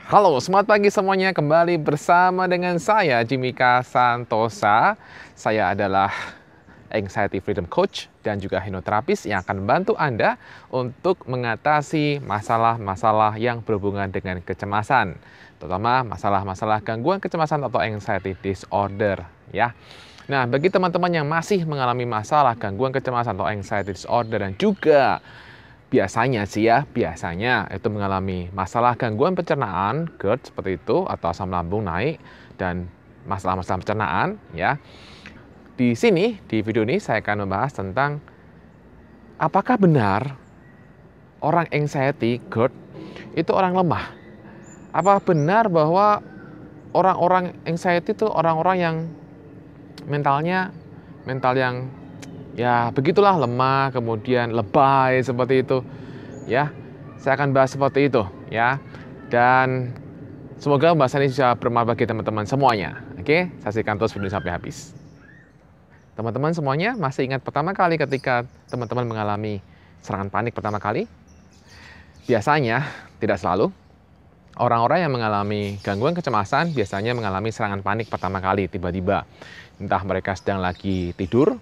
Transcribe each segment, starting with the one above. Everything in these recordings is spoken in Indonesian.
Halo, selamat pagi semuanya. Kembali bersama dengan saya, Jimika Santosa. Saya adalah Anxiety Freedom Coach dan juga hipnoterapis yang akan membantu Anda untuk mengatasi masalah-masalah yang berhubungan dengan kecemasan. Terutama masalah-masalah gangguan kecemasan atau anxiety disorder. Ya. Nah, bagi teman-teman yang masih mengalami masalah gangguan kecemasan atau anxiety disorder dan juga biasanya itu mengalami masalah gangguan pencernaan, GERD seperti itu, atau asam lambung naik, dan masalah-masalah pencernaan, ya. Di sini, di video ini saya akan membahas tentang apakah benar orang anxiety, GERD, itu orang lemah? Apa benar bahwa orang-orang anxiety itu orang-orang yang mental yang ya begitulah, lemah, kemudian lebay seperti itu, ya. Saya akan bahas seperti itu, ya. Dan semoga pembahasan ini bisa bermanfaat bagi teman-teman semuanya. Oke, saksikan terus video sampai habis. Teman-teman semuanya masih ingat pertama kali ketika teman-teman mengalami serangan panik pertama kali? Biasanya, tidak selalu, orang-orang yang mengalami gangguan kecemasan biasanya mengalami serangan panik pertama kali tiba-tiba. Entah mereka sedang lagi tidur,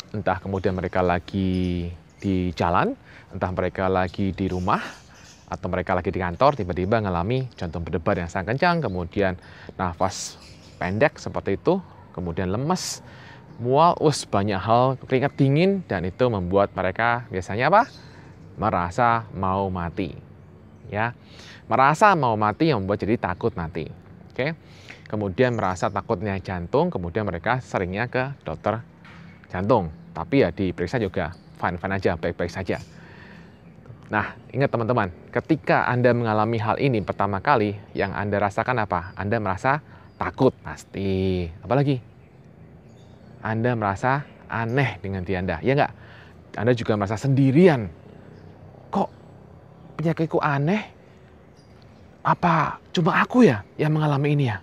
entah kemudian mereka lagi di jalan, entah mereka lagi di rumah, atau mereka lagi di kantor, tiba-tiba mengalami jantung berdebar yang sangat kencang, kemudian nafas pendek seperti itu, kemudian lemes, mual, banyak hal, keringat dingin, dan itu membuat mereka biasanya apa? Merasa mau mati. Ya, merasa mau mati yang membuat jadi takut mati. Oke. Kemudian merasa takutnya jantung, kemudian mereka seringnya ke dokter jantung. Tapi ya diperiksa juga fine-fine aja, baik-baik saja. Nah, ingat teman-teman, ketika Anda mengalami hal ini pertama kali, yang Anda rasakan apa? Anda merasa takut, pasti. Apalagi? Anda merasa aneh dengan diri Anda, ya nggak? Anda juga merasa sendirian. Kok penyakitku aneh? Apa cuma aku ya yang mengalami ini ya?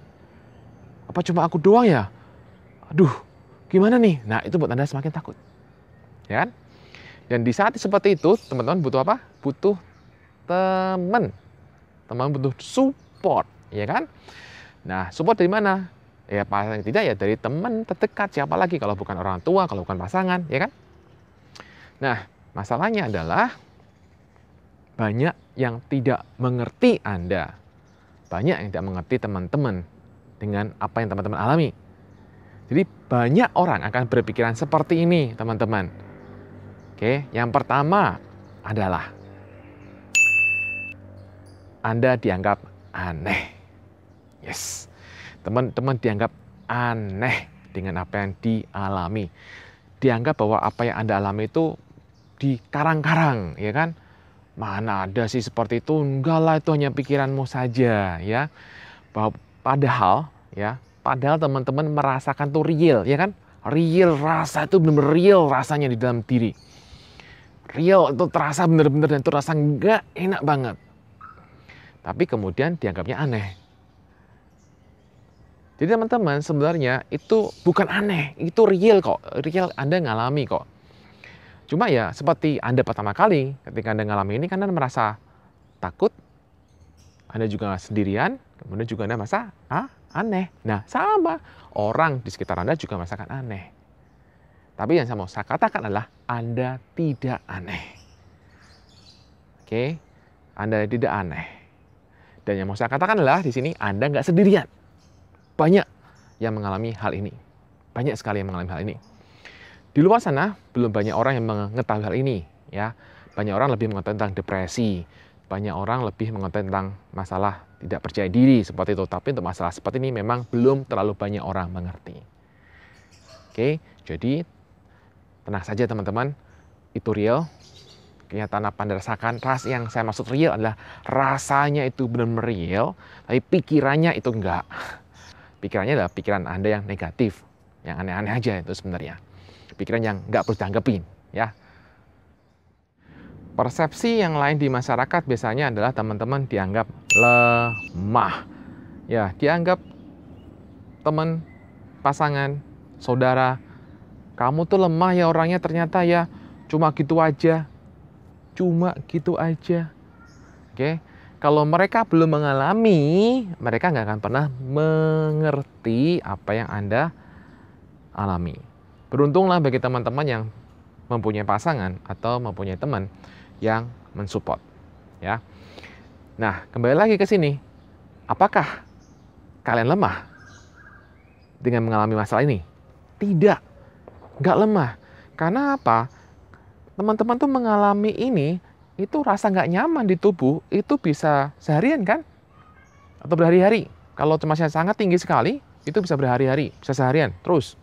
Apa cuma aku doang ya? Aduh, gimana nih? Nah, itu buat Anda semakin takut. Ya kan? Dan di saat seperti itu, teman-teman butuh apa? Butuh teman. Teman butuh support, ya kan? Nah, support dari mana? Ya paling tidak ya dari teman terdekat, siapa lagi kalau bukan orang tua, kalau bukan pasangan, ya kan? Nah, masalahnya adalah banyak yang tidak mengerti Anda. Banyak yang tidak mengerti teman-teman dengan apa yang teman-teman alami. Jadi banyak orang akan berpikiran seperti ini, teman-teman. Oke, yang pertama adalah Anda dianggap aneh. Yes, teman-teman dianggap aneh dengan apa yang dialami. Dianggap bahwa apa yang Anda alami itu dikarang-karang, ya kan? Mana ada sih seperti itu? Enggak lah, itu hanya pikiranmu saja, ya. Padahal teman-teman merasakan tuh real, ya kan? Real, rasa itu benar-benar real rasanya di dalam diri. Real itu terasa benar-benar, dan itu rasa nggak enak banget. Tapi kemudian dianggapnya aneh. Jadi teman-teman sebenarnya itu bukan aneh, itu real kok. Real, Anda ngalami kok. Cuma ya seperti Anda pertama kali ketika Anda ngalami ini kan Anda merasa takut, Anda juga sendirian, kemudian juga Anda merasa aneh. Nah, sama, orang di sekitar Anda juga merasakan aneh. Tapi yang saya katakan adalah Anda tidak aneh. Oke, Anda tidak aneh. Dan yang mau saya katakan adalah di sini Anda nggak sendirian. Banyak yang mengalami hal ini. Banyak sekali yang mengalami hal ini. Di luar sana belum banyak orang yang mengetahui hal ini, ya. Banyak orang lebih mengetahui tentang depresi, banyak orang lebih mengetahui tentang masalah tidak percaya diri seperti itu. Tapi untuk masalah seperti ini memang belum terlalu banyak orang mengerti. Oke, jadi tenang saja teman-teman, itu real. Kenyataan apa Anda rasakan, yang saya maksud real adalah rasanya itu benar-benar real, tapi pikirannya itu enggak. Pikirannya adalah pikiran Anda yang negatif, yang aneh-aneh aja itu sebenarnya. Pikiran yang nggak perlu ditanggepin, ya. Persepsi yang lain di masyarakat biasanya adalah teman-teman dianggap lemah. Ya, dianggap teman, pasangan, saudara, kamu tuh lemah ya orangnya ternyata ya, cuma gitu aja. Cuma gitu aja. Oke. Kalau mereka belum mengalami, mereka nggak akan pernah mengerti apa yang Anda alami. Beruntunglah bagi teman-teman yang mempunyai pasangan atau mempunyai teman yang mensupport, ya. Nah, kembali lagi ke sini. Apakah kalian lemah dengan mengalami masalah ini? Tidak, nggak lemah. Karena apa? Teman-teman tuh mengalami ini, itu rasa nggak nyaman di tubuh, itu bisa seharian kan? Atau berhari-hari. Kalau cemasnya sangat tinggi sekali, itu bisa berhari-hari, bisa seharian, terus.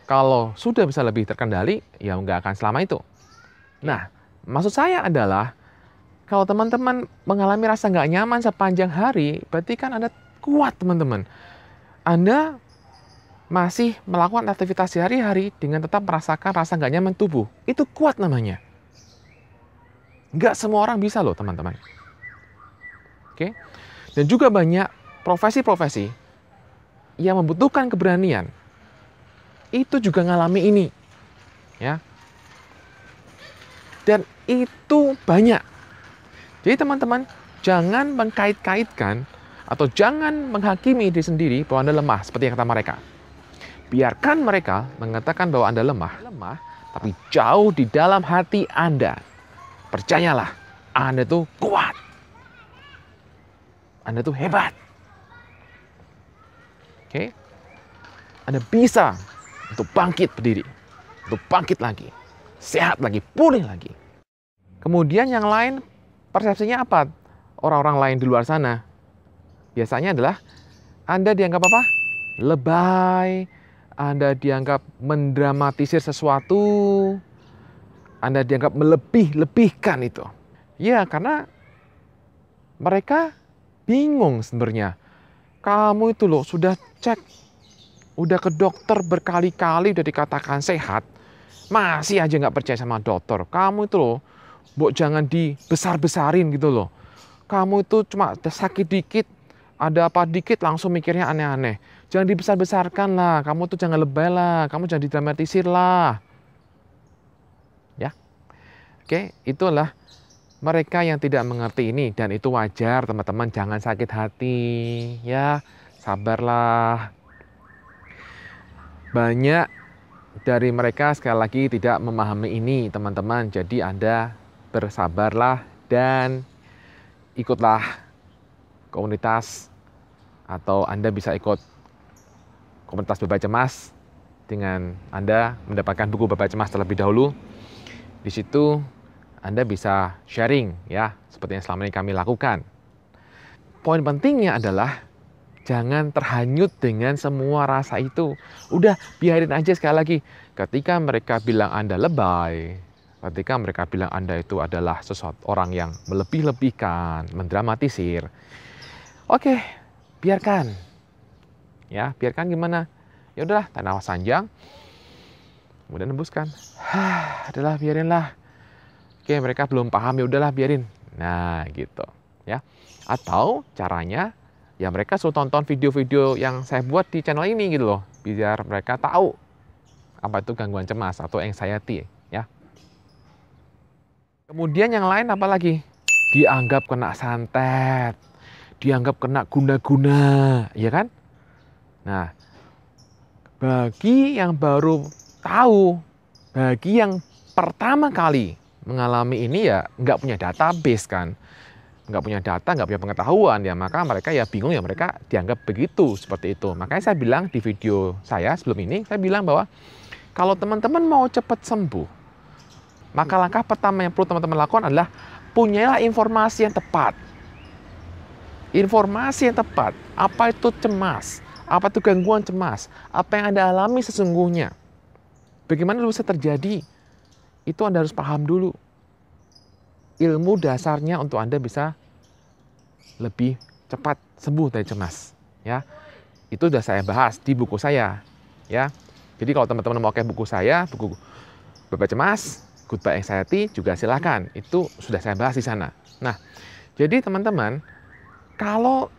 Kalau sudah bisa lebih terkendali, ya nggak akan selama itu. Nah, maksud saya adalah, kalau teman-teman mengalami rasa nggak nyaman sepanjang hari, berarti kan Anda kuat, teman-teman. Anda masih melakukan aktivitas sehari-hari dengan tetap merasakan rasa nggak nyaman tubuh. Itu kuat namanya. Nggak semua orang bisa loh, teman-teman. Oke? Dan juga banyak profesi-profesi yang membutuhkan keberanian. Itu juga ngalami ini. Ya. Dan itu banyak. Jadi teman-teman, jangan mengkait-kaitkan atau jangan menghakimi diri sendiri bahwa Anda lemah seperti yang kata mereka. Biarkan mereka mengatakan bahwa Anda lemah, tapi jauh di dalam hati Anda. Percayalah, Anda tuh kuat. Anda tuh hebat. Oke? Anda bisa untuk bangkit berdiri, untuk bangkit lagi, sehat lagi, pulih lagi. Kemudian yang lain, persepsinya apa? Orang-orang lain di luar sana biasanya adalah Anda dianggap apa? Lebay, Anda dianggap mendramatisir sesuatu, Anda dianggap melebih-lebihkan itu. Ya, karena mereka bingung sebenarnya. Kamu itu loh sudah cek, udah ke dokter berkali-kali, udah dikatakan sehat, masih aja nggak percaya sama dokter. Kamu itu loh, jangan dibesar-besarin gitu loh. Kamu itu cuma sakit dikit, ada apa dikit langsung mikirnya aneh-aneh. Jangan dibesar-besarkan lah, kamu tuh jangan lebay lah, kamu jangan didramatisir lah. Ya, oke, itulah mereka yang tidak mengerti ini, dan itu wajar teman-teman, jangan sakit hati, ya, sabarlah. Banyak dari mereka sekali lagi tidak memahami ini, teman-teman. Jadi Anda bersabarlah dan ikutlah komunitas, atau Anda bisa ikut komunitas Bebas Cemas dengan Anda mendapatkan buku Bebas Cemas terlebih dahulu. Di situ Anda bisa sharing, ya, seperti yang selama ini kami lakukan. Poin pentingnya adalah jangan terhanyut dengan semua rasa itu. Udah, biarin aja sekali lagi. Ketika mereka bilang Anda lebay, ketika mereka bilang Anda itu adalah sesuatu orang yang melebih-lebihkan, mendramatisir, oke, biarkan. Ya, biarkan gimana? Ya udahlah, tarik nafas panjang. Kemudian hembuskan. Adalah biarinlah. Oke, mereka belum paham, ya udahlah biarin. Nah, gitu, ya. Atau caranya, ya mereka suruh tonton video-video yang saya buat di channel ini gitu loh, biar mereka tahu apa itu gangguan cemas atau anxiety, ya. Kemudian yang lain apa lagi? Dianggap kena santet, dianggap kena guna-guna, ya kan? Nah, bagi yang baru tahu, bagi yang pertama kali mengalami ini, ya nggak punya database kan, nggak punya data, nggak punya pengetahuan, ya maka mereka ya bingung, ya mereka dianggap begitu, seperti itu. Makanya saya bilang di video saya sebelum ini, saya bilang bahwa kalau teman-teman mau cepat sembuh, maka langkah pertama yang perlu teman-teman lakukan adalah punyalah informasi yang tepat. Informasi yang tepat, apa itu cemas, apa itu gangguan cemas, apa yang Anda alami sesungguhnya, bagaimana bisa terjadi, itu Anda harus paham dulu. Ilmu dasarnya untuk Anda bisa lebih cepat sembuh dari cemas, ya. Itu sudah saya bahas di buku saya, ya. Jadi kalau teman-teman mau pakai buku saya, buku Bebas Cemas, Goodbye Anxiety, juga silakan. Itu sudah saya bahas di sana. Nah, jadi teman-teman, kalau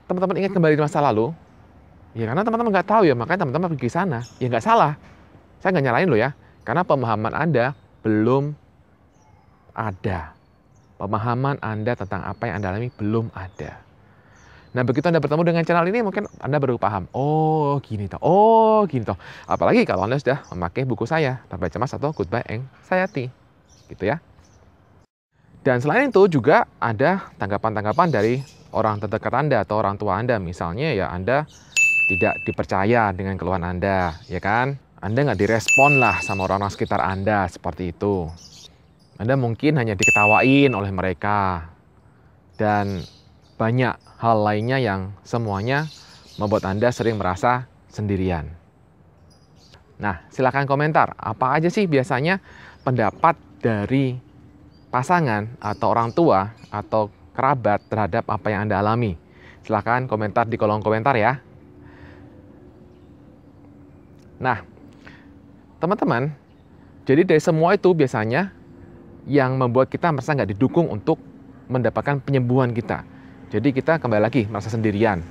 teman-teman ingat kembali di masa lalu, ya karena teman-teman nggak tahu, ya makanya teman-teman pergi ke sana. Ya nggak salah. Saya nggak nyalain loh ya, karena pemahaman Anda belum ada. pemahaman Anda tentang apa yang Anda alami belum ada. Nah, begitu Anda bertemu dengan channel ini, mungkin Anda baru paham, oh gini toh, oh gini toh. Apalagi kalau Anda sudah memakai buku saya, Bye Cemas atau Goodbye Anxiety, gitu ya. Dan selain itu juga ada tanggapan-tanggapan dari orang terdekat Anda atau orang tua Anda. Misalnya ya Anda tidak dipercaya dengan keluhan Anda, ya kan? Anda nggak direspon lah sama orang-orang sekitar Anda, seperti itu. Anda mungkin hanya diketawain oleh mereka. Dan banyak hal lainnya yang semuanya membuat Anda sering merasa sendirian. Nah, silakan komentar. Apa aja sih biasanya pendapat dari pasangan atau orang tua atau kerabat terhadap apa yang Anda alami? Silakan komentar di kolom komentar ya. Nah, teman-teman, jadi dari semua itu biasanya yang membuat kita merasa nggak didukung untuk mendapatkan penyembuhan kita. Jadi kita kembali lagi merasa sendirian,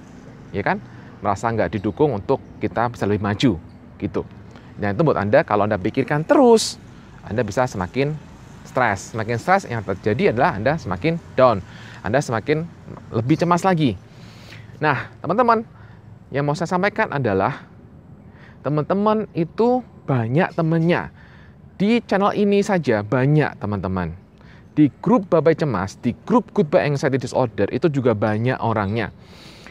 ya kan? Merasa nggak didukung untuk kita bisa lebih maju, gitu. Dan itu buat Anda, kalau Anda pikirkan terus, Anda bisa semakin stres. Semakin stres yang terjadi adalah Anda semakin down. Anda semakin lebih cemas lagi. Nah, teman-teman, yang mau saya sampaikan adalah teman-teman itu banyak temannya. Di channel ini saja banyak teman-teman. Di grup Bye Cemas, di grup Goodbye Anxiety Disorder itu juga banyak orangnya.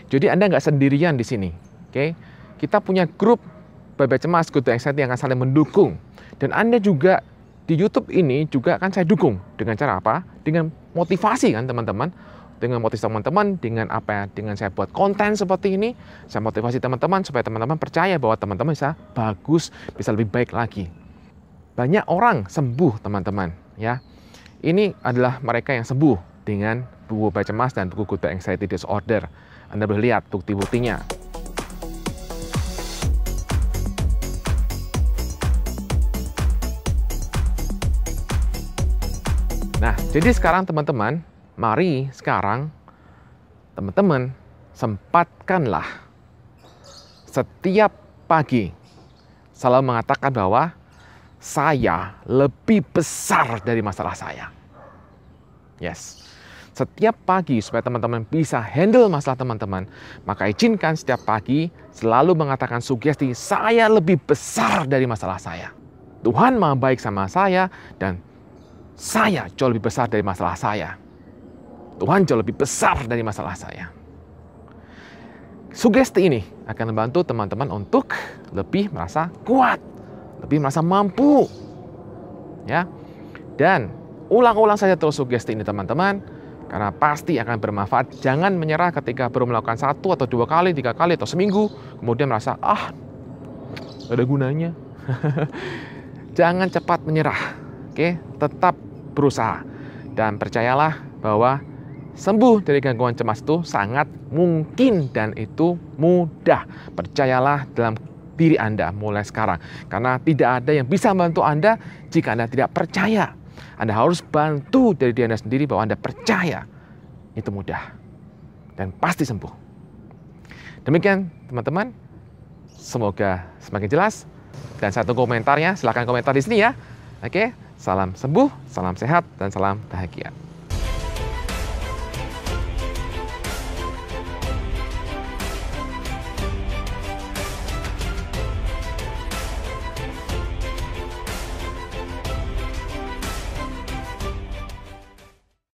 Jadi Anda nggak sendirian di sini. Oke? Kita punya grup Bye Cemas, Goodbye Anxiety yang akan saling mendukung. Dan Anda juga di YouTube ini juga akan saya dukung. Dengan cara apa? Dengan motivasi kan teman-teman. Dengan motivasi teman-teman, dengan apa? Dengan saya buat konten seperti ini, saya motivasi teman-teman supaya teman-teman percaya bahwa teman-teman bisa bagus, bisa lebih baik lagi. Banyak orang sembuh teman-teman, ya. Ini adalah mereka yang sembuh dengan buku Bye Cemas dan buku Goodbye Anxiety Disorder. Anda boleh lihat bukti-buktinya. Nah, jadi sekarang teman-teman, mari sekarang teman-teman sempatkanlah setiap pagi selalu mengatakan bahwa saya lebih besar dari masalah saya. Yes. Setiap pagi supaya teman-teman bisa handle masalah teman-teman, maka izinkan setiap pagi selalu mengatakan sugesti, saya lebih besar dari masalah saya. Tuhan Maha baik sama saya dan saya jauh lebih besar dari masalah saya. Tuhan jauh lebih besar dari masalah saya. Sugesti ini akan membantu teman-teman untuk lebih merasa kuat, lebih merasa mampu. Ya. Dan ulang-ulang saja terus sugesti ini teman-teman, karena pasti akan bermanfaat. Jangan menyerah ketika baru melakukan 1 atau 2 kali, 3 kali atau seminggu, kemudian merasa gak ada gunanya. Jangan cepat menyerah. Oke, tetap berusaha dan percayalah bahwa sembuh dari gangguan cemas itu sangat mungkin dan itu mudah. Percayalah dalam diri Anda mulai sekarang. Karena tidak ada yang bisa membantu Anda jika Anda tidak percaya. Anda harus bantu dari diri Anda sendiri bahwa Anda percaya. Itu mudah. Dan pasti sembuh. Demikian teman-teman. Semoga semakin jelas. Dan saya tunggu komentarnya. Silahkan komentar di sini ya. Oke. Salam sembuh, salam sehat, dan salam bahagia.